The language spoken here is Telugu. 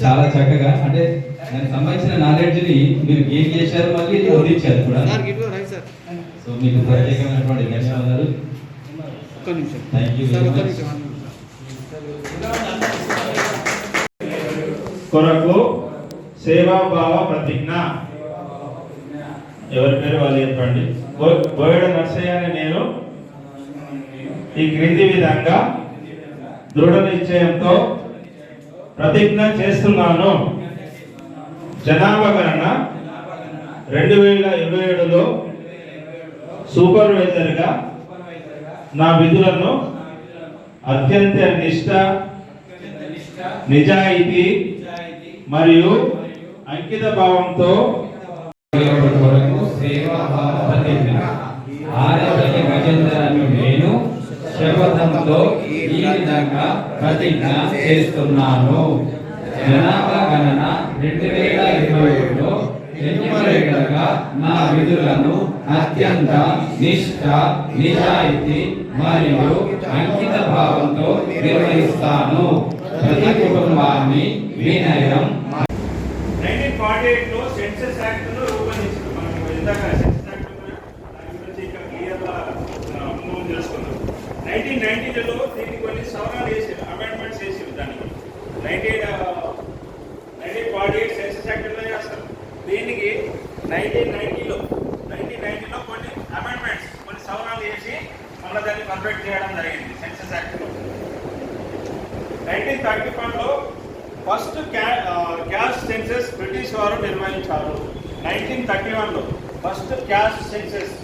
చాలా చక్కగా అంటే దానికి సంబంధించిన నాలెడ్జ్ ని మీరు గెయిన్ చేశారు, మళ్ళీ అందించారు కూడా. సో మీకు ప్రత్యేకమైనటువంటి ధన్యవాదాలు. Thank you very much. కొరకు సేవాభావ ప్రతిజ్ఞ. ఎవరి పేరు వాళ్ళు చెప్పండి. బోయడ నర్సయ్య అనే నేను ఈ క్రింది విధంగా దృఢ నిశ్చయంతో ప్రతిజ్ఞ చేస్తున్నాను. జనాభా గణన 2027లో సూపర్వైజర్గా నా విధులను అత్యంత నిష్ఠ, నిజాయితీ మరియు అంకిత భావంతో నేను శపథంతో ఈ విధంగా ప్రతిజ్ఞ చేస్తున్నాను. జనాభా గణన 2027లో ఎన్నికలుగా నా విధులను అత్యంత నిష్ఠ, నిజాయితీ మరియు అంకిత భావంతో నిర్వహిస్తాను. ప్రతి కుటుంబాన్ని వినయం. 1948లో సెన్సస్ యాక్ట్ ను రూపొందించారు. మనం ఇందాక సెన్సస్ యాక్ట్ గురించి ఇక్కడ క్లియర్గా మూవ్ చేసుకున్నాం. 1990లో దీనికి కొన్ని సవరణలు చేశారు, అమెండ్మెంట్స్ చేశారు. దానికి 1948 సెన్సస్ యాక్ట్ లో చేస్తారు. దీనికి 1990లో కొన్ని అమెండ్మెంట్స్, కొన్ని సవరణలు చేసి మళ్ళీ దాన్ని కన్వర్ట్ చేయడం జరిగింది సెన్సస్ యాక్ట్ లో. 1931లో ఫస్ట్ క్యాస్ట్ సెన్సస్ బ్రిటిష్ వారు నిర్వహించారు. 1931లో ఫస్ట్ క్యాస్ట్ సెన్సస్